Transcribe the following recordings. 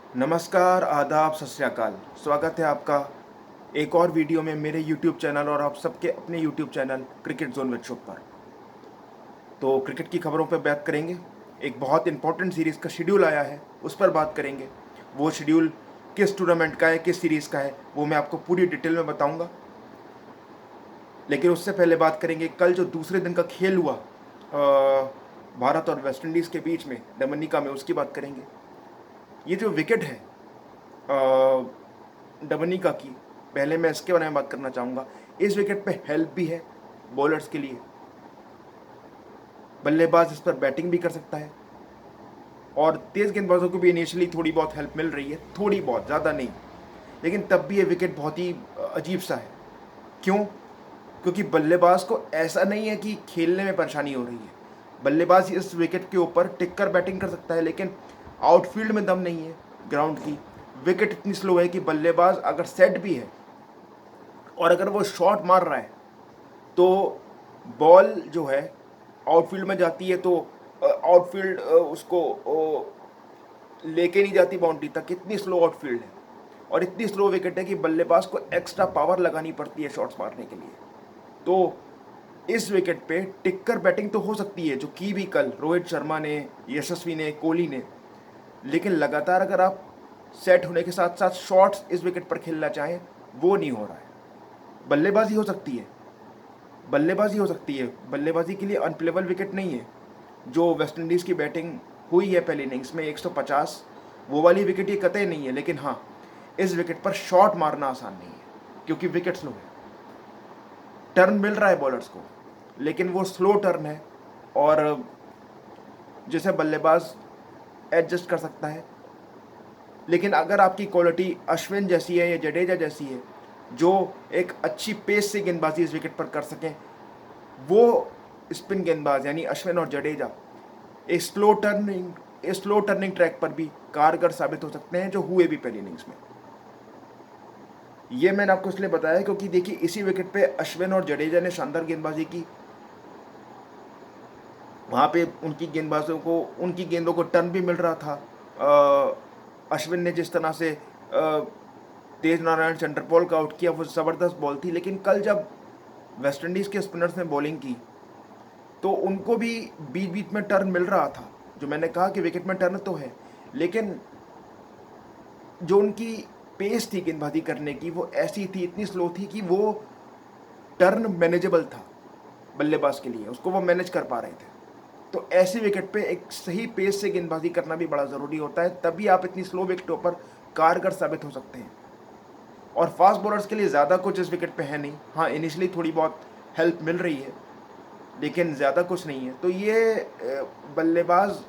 नमस्कार, आदाब, सत श्री अकाल। स्वागत है आपका एक और वीडियो में मेरे YouTube चैनल और आप सबके अपने YouTube channel cricket zone with Shubh पर। तो क्रिकेट की खबरों पर बात करेंगे। एक बहुत इंपॉर्टेंट सीरीज़ का शेड्यूल आया है, उस पर बात करेंगे। वो शेड्यूल किस टूर्नामेंट का है, किस सीरीज़ का है, वो मैं आपको पूरी डिटेल में बताऊँगा। लेकिन उससे पहले बात करेंगे कल जो दूसरे दिन का खेल हुआ भारत और वेस्ट इंडीज़ के बीच में डोमिनिका में, उसकी बात करेंगे। ये जो विकेट है डोमिनिका की, पहले मैं इसके बारे में बात करना चाहूँगा। इस विकेट पे हेल्प भी है बॉलर्स के लिए। बल्लेबाज इस पर बैटिंग भी कर सकता है और तेज़ गेंदबाजों को भी इनिशियली थोड़ी बहुत हेल्प मिल रही है, थोड़ी बहुत, ज़्यादा नहीं। लेकिन तब भी ये विकेट बहुत ही अजीब सा है। क्यों? क्योंकि बल्लेबाज को ऐसा नहीं है कि खेलने में परेशानी हो रही है। बल्लेबाज इस विकेट के ऊपर टिक कर बैटिंग कर सकता है, लेकिन आउटफील्ड में दम नहीं है ग्राउंड की। विकेट इतनी स्लो है कि बल्लेबाज अगर सेट भी है और अगर वो शॉट मार रहा है तो बॉल जो है आउटफील्ड में जाती है, तो आउटफील्ड उसको लेके नहीं जाती बाउंड्री तक। इतनी स्लो आउटफील्ड है और इतनी स्लो विकेट है कि बल्लेबाज को एक्स्ट्रा पावर लगानी पड़ती है शॉट्स मारने के लिए। तो इस विकेट पे टिक कर बैटिंग तो हो सकती है, जो की भी कल रोहित शर्मा ने, यशस्वी ने, कोहली ने। लेकिन लगातार अगर आप सेट होने के साथ साथ शॉट्स इस विकेट पर खेलना चाहें, वो नहीं हो रहा है। बल्लेबाजी हो सकती है, बल्लेबाजी हो सकती है, बल्लेबाजी के लिए अनप्लेबल विकेट नहीं है। जो वेस्ट इंडीज़ की बैटिंग हुई है पहली इनिंग्स में 150, वो वाली विकेट ये कतई नहीं है। लेकिन हाँ, इस विकेट पर शॉट मारना आसान नहीं है क्योंकि विकेट स्लो है। टर्न मिल रहा है बॉलर्स को, लेकिन वो स्लो टर्न है और जिसे बल्लेबाज एडजस्ट कर सकता है। लेकिन अगर आपकी क्वालिटी अश्विन जैसी है या जडेजा जैसी है, जो एक अच्छी पेस से गेंदबाजी इस विकेट पर कर सकें, वो स्पिन गेंदबाज यानी अश्विन और जडेजा एक स्लो टर्निंग ट्रैक पर भी कारगर साबित हो सकते हैं, जो हुए भी पहली इनिंग्स में। ये मैंने आपको इसलिए बताया क्योंकि देखिए, इसी विकेट पे अश्विन और जडेजा ने शानदार गेंदबाजी की। वहाँ पे उनकी गेंदों को टर्न भी मिल रहा था। अश्विन ने जिस तरह से तेज नारायण चंद्रपॉल का आउट किया, वो ज़बरदस्त बॉल थी। लेकिन कल जब वेस्ट इंडीज़ के स्पिनर्स ने बॉलिंग की तो उनको भी बीच बीच में टर्न मिल रहा था। जो मैंने कहा कि विकेट में टर्न तो है, लेकिन जो उनकी पेस थी गेंदबाजी करने की, वो ऐसी थी, इतनी स्लो थी कि वो टर्न मैनेजेबल था बल्लेबाज के लिए, उसको वो मैनेज कर पा रहे थे। तो ऐसी विकेट पे एक सही पेस से गेंदबाजी करना भी बड़ा ज़रूरी होता है, तभी आप इतनी स्लो विकेटों पर कारगर साबित हो सकते हैं। और फास्ट बॉलर्स के लिए ज़्यादा कुछ इस विकेट पे है नहीं। हाँ, इनिशियली थोड़ी बहुत हेल्प मिल रही है, लेकिन ज़्यादा कुछ नहीं है। तो ये बल्लेबाज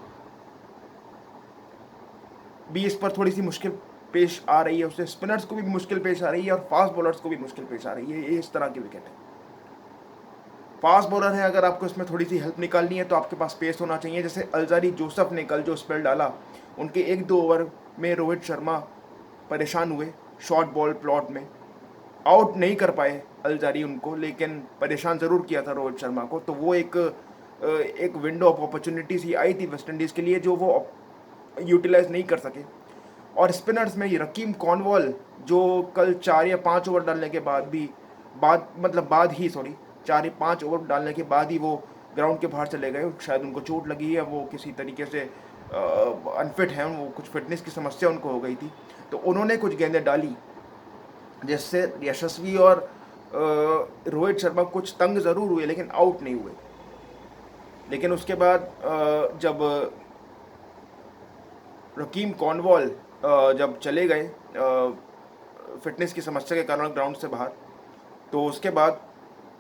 भी इस पर थोड़ी सी मुश्किल पेश आ रही है, उससे स्पिनर्स को भी मुश्किल पेश आ रही है और फास्ट बॉलर्स को भी मुश्किल पेश आ रही है। ये इस तरह की विकेट है। फास्ट बॉलर है, अगर आपको इसमें थोड़ी सी हेल्प निकालनी है तो आपके पास पेस होना चाहिए। जैसे अल्जारी जोसफ ने कल जो स्पेल डाला, उनके 1-2 ओवर में रोहित शर्मा परेशान हुए शॉर्ट बॉल प्लॉट में। आउट नहीं कर पाए अल्जारी उनको, लेकिन परेशान ज़रूर किया था रोहित शर्मा को। तो वो एक विंडो ऑफ अपॉर्चुनिटी सी आई थी वेस्ट इंडीज़ के लिए, जो वो यूटिलाइज नहीं कर सके। और स्पिनर्स में ये रकीम कॉर्नवॉल, जो कल 4 या 5 ओवर डालने के बाद भी, बाद ही, सॉरी, 4 या 5 ओवर डालने के बाद ही वो ग्राउंड के बाहर चले गए। शायद उनको चोट लगी है, वो किसी तरीके से अनफिट हैं, वो कुछ फिटनेस की समस्या उनको हो गई थी। तो उन्होंने कुछ गेंदें डाली जिससे यशस्वी और रोहित शर्मा कुछ तंग ज़रूर हुए, लेकिन आउट नहीं हुए। लेकिन उसके बाद जब रकीम कॉर्नवॉल जब चले गए फिटनेस की समस्या के कारण ग्राउंड से बाहर, तो उसके बाद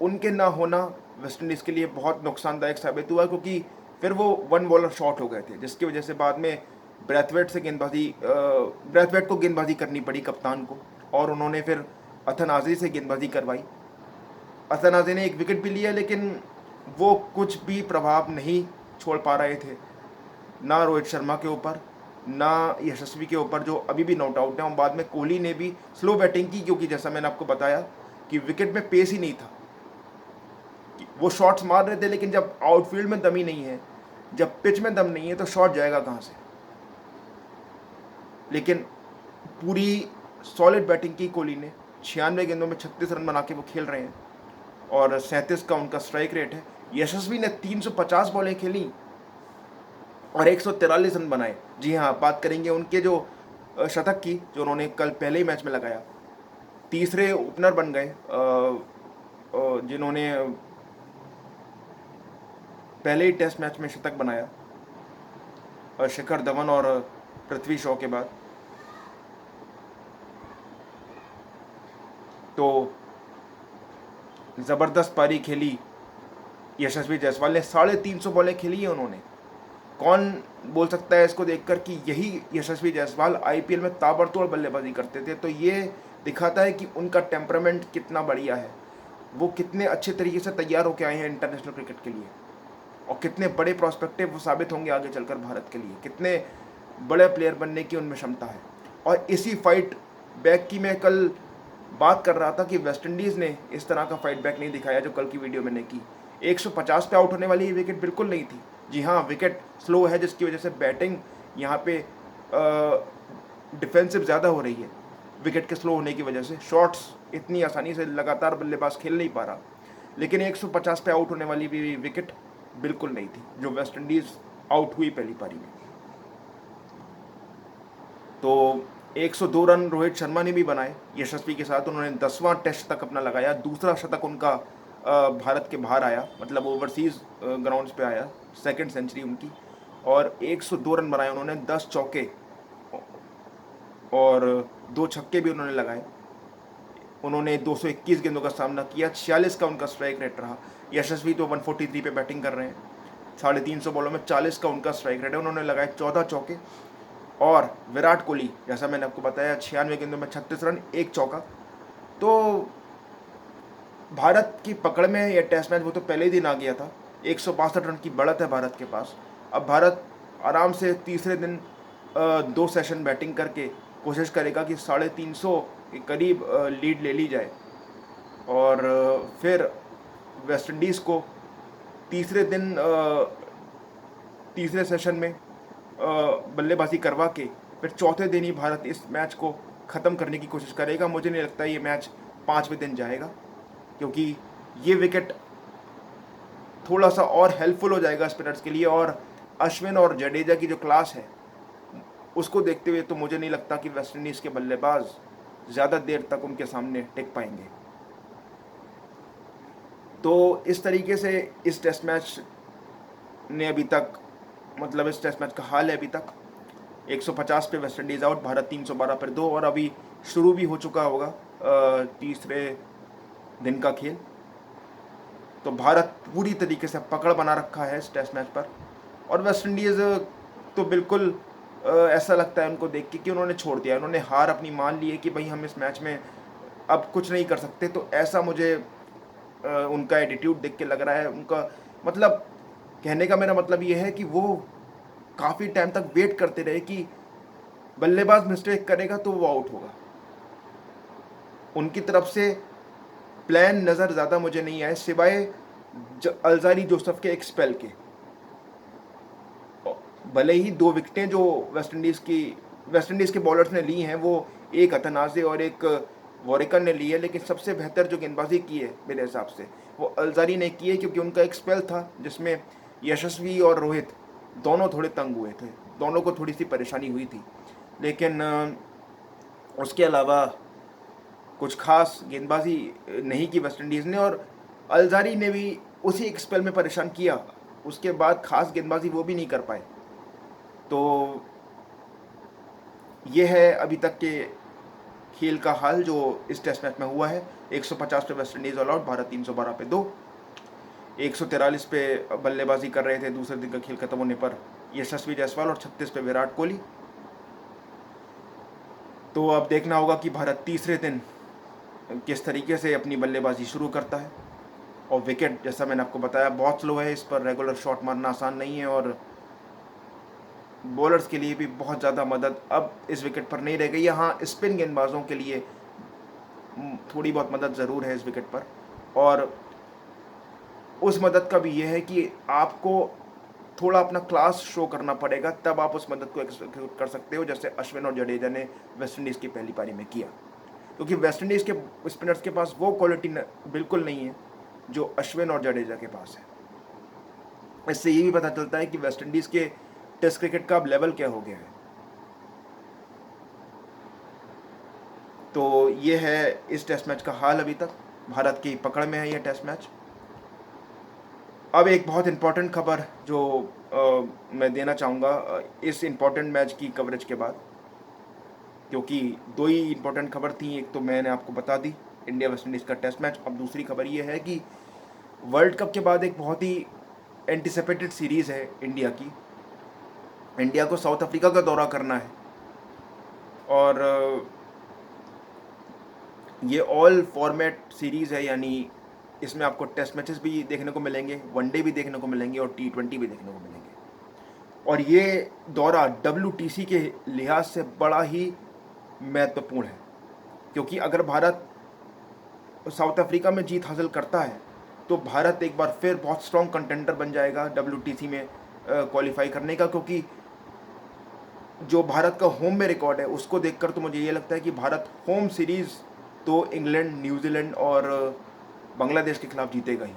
उनके ना होना वेस्ट इंडीज़ के लिए बहुत नुकसानदायक साबित हुआ, क्योंकि फिर वो वन बॉलर शॉट हो गए थे, जिसकी वजह से बाद में ब्रैथवेट को गेंदबाजी करनी पड़ी, कप्तान को। और उन्होंने फिर अथनाजी से गेंदबाजी करवाई। अथनाजी ने एक विकेट भी लिया, लेकिन वो कुछ भी प्रभाव नहीं छोड़ पा रहे थे, ना रोहित शर्मा के ऊपर, ना यशस्वी के ऊपर, जो अभी भी नॉट आउट है। और बाद में कोहली ने भी स्लो बैटिंग की, क्योंकि जैसा मैंने आपको बताया कि विकेट में पेस ही नहीं था। वो शॉट्स मार रहे थे, लेकिन जब आउटफील्ड में दम ही नहीं है, जब पिच में दम नहीं है, तो शॉट जाएगा कहाँ से। लेकिन पूरी सॉलिड बैटिंग की कोहली ने। 96 गेंदों में 36 रन बना के वो खेल रहे हैं और 37 का उनका स्ट्राइक रेट है। यशस्वी ने 350 बॉलें खेली और 143 रन बनाए। जी हाँ, बात करेंगे उनके जो शतक की, जो उन्होंने कल पहले ही मैच में लगाया। तीसरे ओपनर बन गए जिन्होंने पहले ही टेस्ट मैच में शतक बनाया, शिखर धवन और पृथ्वी शॉ के बाद। तो ज़बरदस्त पारी खेली यशस्वी जायसवाल ने। 350 बॉलें खेली हैं उन्होंने। कौन बोल सकता है इसको देखकर कि यही यशस्वी जायसवाल आईपीएल में ताबड़तोड़ बल्लेबाजी करते थे? तो ये दिखाता है कि उनका टेम्परामेंट कितना बढ़िया है, वो कितने अच्छे तरीके से तैयार होकर आए हैं इंटरनेशनल क्रिकेट के लिए, और कितने बड़े प्रोस्पेक्टिव वो साबित होंगे आगे चलकर भारत के लिए। कितने बड़े प्लेयर बनने की उनमें क्षमता है। और इसी फाइट बैक की मैं कल बात कर रहा था कि वेस्ट इंडीज़ ने इस तरह का फाइट बैक नहीं दिखाया जो कल की वीडियो मैंने की। 150 पे आउट होने वाली ये विकेट बिल्कुल नहीं थी। जी हाँ, विकेट स्लो है जिसकी वजह से बैटिंग यहाँ पे डिफेंसिव ज़्यादा हो रही है। विकेट के स्लो होने की वजह से शॉट्स इतनी आसानी से लगातार बल्लेबाज खेल नहीं पा रहा। लेकिन 150 पे आउट होने वाली भी विकेट बिल्कुल नहीं थी जो वेस्ट इंडीज़ आउट हुई पहली पारी में। तो 102 रन रोहित शर्मा ने भी बनाए यशस्वी के साथ। उन्होंने 10वां टेस्ट तक अपना लगाया। दूसरा शतक उनका भारत के बाहर आया, मतलब ओवरसीज़ ग्राउंड्स पे आया, सेकंड सेंचुरी उनकी। और 102 रन बनाए उन्होंने, 10 चौके और 2 छक्के भी उन्होंने लगाए। उन्होंने 221 गेंदों का सामना किया, 46 का उनका स्ट्राइक रेट रहा। यशस्वी तो 143 पे बैटिंग कर रहे हैं। 350 बॉलों में 40 का उनका स्ट्राइक रेट है। उन्होंने लगाए 14 चौके। और विराट कोहली, जैसा मैंने आपको बताया, 96 गेंदों में 36 रन, 1 चौका। तो भारत की पकड़ में यह टेस्ट मैच वो तो पहले ही दिन आ गया था। 162 रन की बढ़त है भारत के पास। अब भारत आराम से तीसरे दिन 2 सेशन बैटिंग करके कोशिश करेगा कि 350 के करीब लीड ले ली जाए, और फिर वेस्ट इंडीज़ को तीसरे दिन तीसरे सेशन में बल्लेबाजी करवा के फिर चौथे दिन ही भारत इस मैच को ख़त्म करने की कोशिश करेगा। मुझे नहीं लगता ये मैच 5वें दिन जाएगा, क्योंकि ये विकेट थोड़ा सा और हेल्पफुल हो जाएगा स्पिनर्स के लिए। और अश्विन और जडेजा की जो क्लास है उसको देखते हुए तो मुझे नहीं लगता कि वेस्ट इंडीज़ के बल्लेबाज ज़्यादा देर तक उनके सामने टिक पाएंगे। तो इस तरीके से इस टेस्ट मैच ने अभी तक, मतलब इस टेस्ट मैच का हाल है अभी तक। 150 पे वेस्ट इंडीज़ आउट, भारत 312 पर 2, और अभी शुरू भी हो चुका होगा तीसरे दिन का खेल। तो भारत पूरी तरीके से पकड़ बना रखा है इस टेस्ट मैच पर। और वेस्ट इंडीज़ तो बिल्कुल ऐसा लगता है उनको देख के कि उन्होंने छोड़ दिया, उन्होंने हार अपनी मान ली है कि भाई हम इस मैच में अब कुछ नहीं कर सकते। तो ऐसा मुझे उनका एटीट्यूड देख के लग रहा है। उनका मतलब, कहने का मेरा मतलब ये है कि वो काफ़ी टाइम तक वेट करते रहे कि बल्लेबाज मिस्टेक करेगा तो वो आउट होगा। उनकी तरफ से प्लान नज़र ज़्यादा मुझे नहीं आए, सिवाय अल्जारी जोसेफ के एक स्पेल के। भले ही 2 विकेटें जो वेस्ट इंडीज़ के बॉलर्स ने ली हैं, वो एक अतनाज़े और एक वॉरिकर ने ली है, लेकिन सबसे बेहतर जो गेंदबाजी की है मेरे हिसाब से वो अल्जारी ने की है, क्योंकि उनका एक स्पेल था जिसमें यशस्वी और रोहित दोनों थोड़े तंग हुए थे, दोनों को थोड़ी सी परेशानी हुई थी। लेकिन उसके अलावा कुछ खास गेंदबाजी नहीं की वेस्ट इंडीज़ ने, और अल्जारी ने भी उसी एक स्पेल में परेशान किया। उसके बाद खास गेंदबाजी वो भी नहीं कर पाए। तो ये है अभी तक के खेल का हाल जो इस टेस्ट मैच में हुआ है। 150 पे West Indies all out, Bharat 312 पे 2। 143 पे बल्लेबाजी कर रहे थे दूसरे दिन का खेल खत्म होने पर यशस्वी जायसवाल, और 36 पे विराट कोहली। तो अब देखना होगा कि भारत तीसरे दिन किस तरीके से अपनी बल्लेबाजी शुरू करता है। और विकेट, जैसा मैंने आपको बताया, बहुत स्लो है, इस पर रेगुलर शॉट मारना आसान नहीं है, और बॉलर्स के लिए भी बहुत ज़्यादा मदद अब इस विकेट पर नहीं रह गई। यहाँ स्पिन गेंदबाजों के लिए थोड़ी बहुत मदद ज़रूर है इस विकेट पर, और उस मदद का भी ये है कि आपको थोड़ा अपना क्लास शो करना पड़ेगा, तब आप उस मदद को एक्सिक्यूट कर सकते हो, जैसे अश्विन और जडेजा ने वेस्ट इंडीज़ की पहली पारी में किया। क्योंकि वेस्ट इंडीज़ के स्पिनर्स के पास वो क्वालिटी बिल्कुल नहीं है जो अश्विन और जडेजा के पास है। इससे ये भी पता चलता है कि वेस्ट इंडीज़ के टेस्ट क्रिकेट का अब लेवल क्या हो गया है। तो ये है इस टेस्ट मैच का हाल अभी तक। भारत की पकड़ में है ये टेस्ट मैच। अब एक बहुत इंपॉर्टेंट खबर जो मैं देना चाहूँगा इस इंपॉर्टेंट मैच की कवरेज के बाद, क्योंकि दो ही इंपॉर्टेंट खबर थी। एक तो मैंने आपको बता दी, इंडिया वेस्ट इंडीज़ का टेस्ट मैच। अब दूसरी खबर ये है कि वर्ल्ड कप के बाद एक बहुत ही एंटिसिपेटेड सीरीज़ है इंडिया की। इंडिया को साउथ अफ्रीका का दौरा करना है और ये ऑल फॉर्मेट सीरीज़ है, यानी इसमें आपको टेस्ट मैचेस भी देखने को मिलेंगे, वनडे भी देखने को मिलेंगे और T20 भी देखने को मिलेंगे। और ये दौरा WTC के लिहाज से बड़ा ही महत्वपूर्ण है, क्योंकि अगर भारत साउथ अफ्रीका में जीत हासिल करता है तो भारत एक बार फिर बहुत स्ट्रॉन्ग कंटेंडर बन जाएगा WTC में क्वालिफाई करने का। क्योंकि जो भारत का होम में रिकॉर्ड है उसको देखकर तो मुझे ये लगता है कि भारत होम सीरीज़ तो इंग्लैंड, न्यूजीलैंड और बांग्लादेश के खिलाफ जीतेगा ही।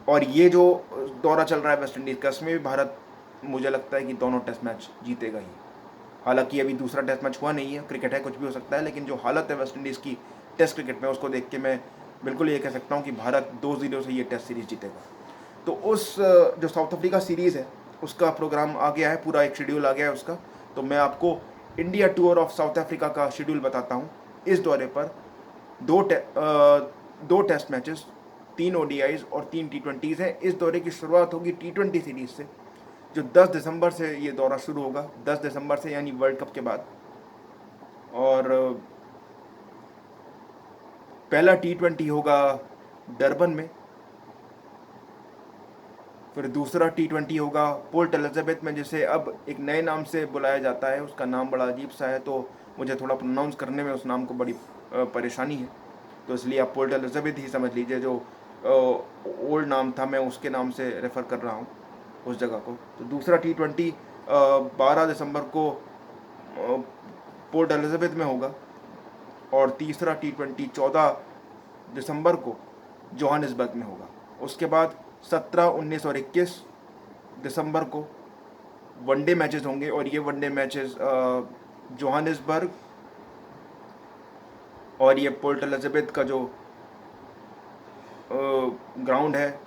और ये जो दौरा चल रहा है वेस्ट इंडीज़ का, इसमें भी भारत मुझे लगता है कि दोनों टेस्ट मैच जीतेगा ही। हालांकि अभी दूसरा टेस्ट मैच हुआ नहीं है, क्रिकेट है, कुछ भी हो सकता है, लेकिन जो हालत है वेस्ट इंडीज़ की टेस्ट क्रिकेट में उसको देख के मैं बिल्कुल ये कह सकता हूँ कि भारत 2-0 से ये टेस्ट सीरीज़ जीतेगा। तो उस जो साउथ अफ्रीका सीरीज़ है उसका प्रोग्राम आ गया है, पूरा एक शेड्यूल आ गया है उसका। तो मैं आपको India tour of south Africa का शेड्यूल बताता हूँ। इस दौरे पर दो टेस्ट मैचेस, 3 ODIs और 3 T20s हैं। इस दौरे की शुरुआत होगी T20 सीरीज़ से, जो 10 दिसंबर से ये दौरा शुरू होगा, 10 दिसंबर से, यानी वर्ल्ड कप के बाद। और पहला T20 होगा डरबन में, फिर दूसरा T20 होगा पोर्ट एलिजाबेथ में, जिसे अब एक नए नाम से बुलाया जाता है। उसका नाम बड़ा अजीब सा है, तो मुझे थोड़ा प्रोनाउंस करने में उस नाम को बड़ी परेशानी है, तो इसलिए आप पोर्ट एलिजाबेथ ही समझ लीजिए। जो ओल्ड नाम था, मैं उसके नाम से रेफ़र कर रहा हूँ उस जगह को। तो दूसरा T20 12 दिसंबर को पोर्ट एलिजाबेथ में होगा और तीसरा T20 14 दिसंबर को जोहानिसबर्ग में होगा। उसके बाद 17, 19 और 21 दिसंबर को वनडे मैचेस होंगे, और ये वनडे मैचेस जोहानिसबर्ग और ये पोर्ट एलिजाबेथ का जो ग्राउंड है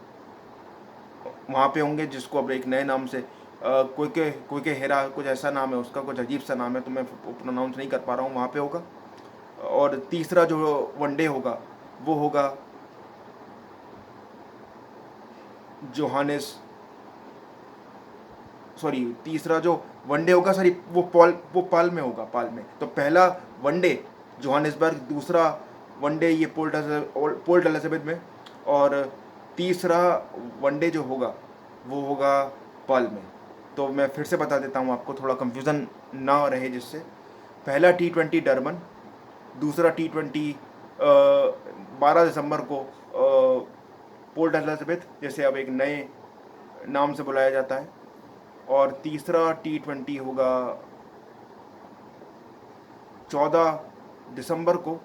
वहाँ पे होंगे, जिसको अब एक नए नाम से कोई हेरा कुछ ऐसा नाम है उसका, कुछ अजीब सा नाम है, तो मैं प्रोनाउंस नहीं कर पा रहा हूँ, वहाँ पे होगा। और तीसरा जो वनडे होगा वो होगा तीसरा जो वनडे होगा, वो पाल में होगा, पाल में। तो पहला वनडे जोहानिसबर्ग, दूसरा वनडे ये पोर्ट एलिजाबेथ में, और तीसरा वनडे जो होगा वो होगा पाल में। तो मैं फिर से बता देता हूँ आपको, थोड़ा कंफ्यूजन ना रहे जिससे। पहला T20 डरबन, दूसरा T20 12 दिसंबर को पोर्ट एलिजाबेथ, जैसे अब एक नए नाम से बुलाया जाता है, और तीसरा T20 होगा 14 दिसंबर को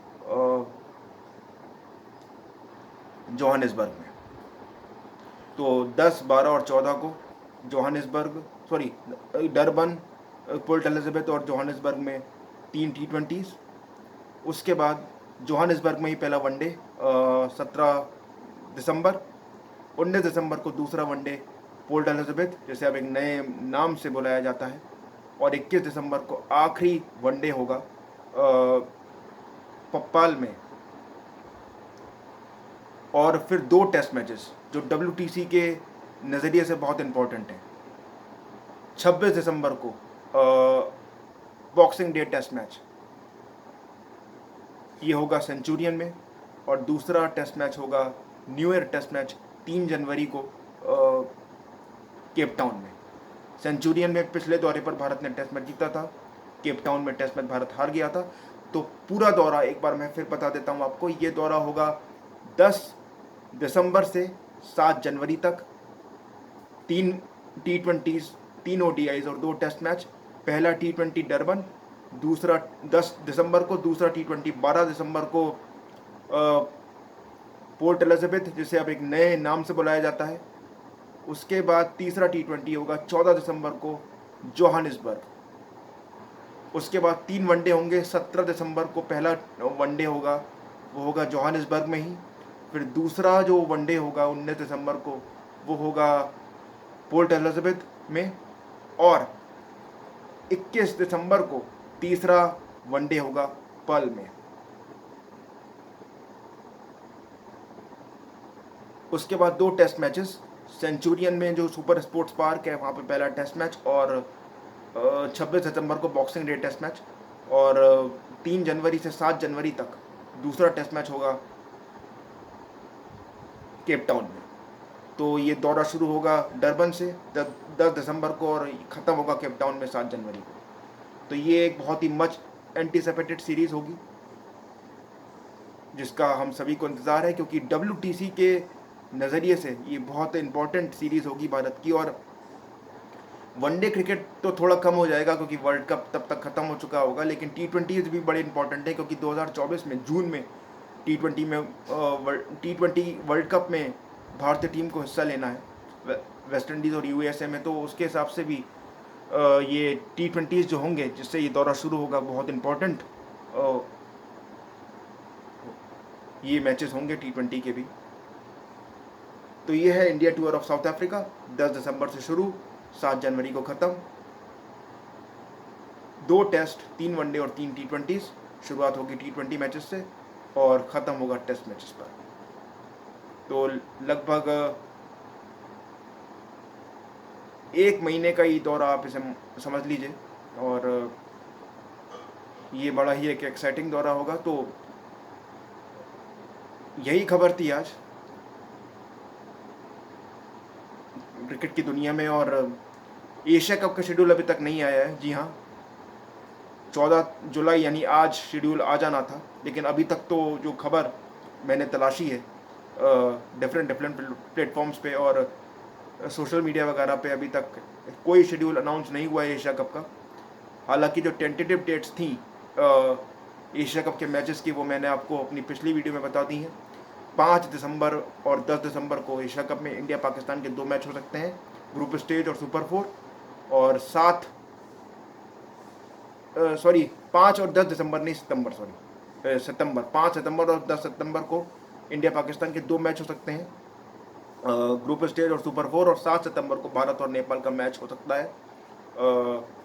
जोहानिसबर्ग में। तो 10, 12 और 14 को डरबन, पोर्ट एलिजाबेथ और जोहानिसबर्ग में 3 T20s। उसके बाद जोहानिसबर्ग में ही पहला वनडे 17 दिसंबर, 19 दिसंबर को दूसरा वनडे पोर्ट एलिजाबेथ, जैसे अब एक नए नाम से बुलाया जाता है, और 21 दिसंबर को आखिरी वनडे होगा पप्पाल में। और फिर 2 टेस्ट मैचेस जो WTC के नज़रिए से बहुत इम्पोर्टेंट हैं। 26 दिसंबर को बॉक्सिंग डे टेस्ट मैच, ये होगा सेंचुरियन में, और दूसरा टेस्ट मैच होगा न्यू ईयर टेस्ट मैच 3 जनवरी को केप टाउन में। सेंचुरियन में पिछले दौरे पर भारत ने टेस्ट मैच जीता था, केप टाउन में टेस्ट मैच भारत हार गया था। तो पूरा दौरा एक बार मैं फिर बता देता हूँ आपको, ये दौरा होगा 10 दिसंबर से 7 जनवरी तक, 3 T20s, 3 ODIs और 2 टेस्ट मैच। पहला T20 डरबन, दूसरा 10 दिसंबर को, दूसरा T20 12 दिसंबर को पोर्ट एलिजाबेथ, जिसे अब एक नए नाम से बुलाया जाता है। उसके बाद तीसरा T20 होगा 14 दिसंबर को जोहानिसबर्ग। उसके बाद 3 वनडे होंगे। 17 दिसंबर को पहला वनडे होगा, वो होगा जोहानिसबर्ग में ही। फिर दूसरा जो वनडे होगा 19 दिसंबर को, वो होगा पोर्ट एलिजाबेथ में। और 21 दिसंबर को तीसरा वनडे होगा पर्ल में। उसके बाद 2 टेस्ट मैचेस सेंचुरियन में, जो सुपर स्पोर्ट्स पार्क है, वहाँ पे पहला टेस्ट मैच, और 26 सितंबर को बॉक्सिंग डे टेस्ट मैच, और 3 जनवरी से 7 जनवरी तक दूसरा टेस्ट मैच होगा केप टाउन में। तो ये दौरा शुरू होगा डरबन से 10 दिसंबर को और ख़त्म होगा केप टाउन में 7 जनवरी को। तो ये एक बहुत ही मच एंटीसिपेटेड सीरीज़ होगी, जिसका हम सभी को इंतज़ार है, क्योंकि WTC के नज़रिए से ये बहुत इंपॉर्टेंट सीरीज़ होगी भारत की। और वनडे क्रिकेट तो थोड़ा कम हो जाएगा क्योंकि वर्ल्ड कप तब तक ख़त्म हो चुका होगा, लेकिन T20 भी बड़े इंपॉर्टेंट है, क्योंकि 2024 में जून में T20 वर्ल्ड कप में भारतीय टीम को हिस्सा लेना है वेस्ट इंडीज़ और USA में। तो उसके हिसाब से भी ये T20 जो होंगे, जिससे ये दौरा शुरू होगा, बहुत इंपॉर्टेंट ये मैचेस होंगे T20 के भी। तो ये है India tour of south Africa, 10 दिसंबर से शुरू, 7 जनवरी को ख़त्म। 2 टेस्ट, 3 वनडे और 3 T20s। शुरुआत होगी T20 मैचेस से और ख़त्म होगा टेस्ट मैचेस पर। तो लगभग 1 महीने का ही दौरा आप इसे समझ लीजिए, और ये बड़ा ही एक एक्साइटिंग दौरा होगा। तो यही खबर थी आज क्रिकेट की दुनिया में। और एशिया कप का शेड्यूल अभी तक नहीं आया है। जी हाँ, 14 जुलाई यानी आज शेड्यूल आ जाना था, लेकिन अभी तक तो जो खबर मैंने तलाशी है डिफरेंट प्लेटफॉर्म्स पे और सोशल मीडिया वगैरह पे, अभी तक कोई शेड्यूल अनाउंस नहीं हुआ है एशिया कप का। हालांकि जो टेंटेटिव डेट्स थी एशिया कप के मैचेस की, वो मैंने आपको अपनी पिछली वीडियो में बता दी हैं। 5 दिसंबर और 10 दिसंबर को एशिया कप में इंडिया पाकिस्तान के 2 मैच हो सकते हैं, ग्रुप स्टेज और सुपर 4। और 5 और 10 दिसंबर नहीं, सितंबर 5 सितंबर और 10 सितंबर को इंडिया पाकिस्तान के 2 मैच हो सकते हैं, ग्रुप स्टेज और सुपर 4। और 7 सितंबर को भारत और नेपाल का मैच हो सकता है।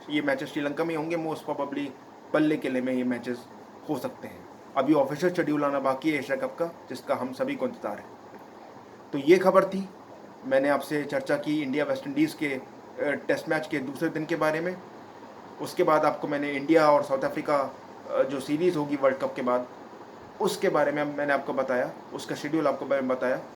ये मैचेस श्रीलंका में होंगे मोस्ट प्रोबेबली, पल्ले किले में ये मैचेस हो सकते हैं। अभी ऑफिशियल शेड्यूल आना बाकी है एशिया कप का, जिसका हम सभी को इंतजार है। तो ये खबर थी, मैंने आपसे चर्चा की इंडिया वेस्ट इंडीज़ के टेस्ट मैच के दूसरे दिन के बारे में। उसके बाद आपको मैंने इंडिया और साउथ अफ्रीका जो सीरीज़ होगी वर्ल्ड कप के बाद, उसके बारे में मैंने आपको बताया, उसका शेड्यूल आपको मैंने बताया।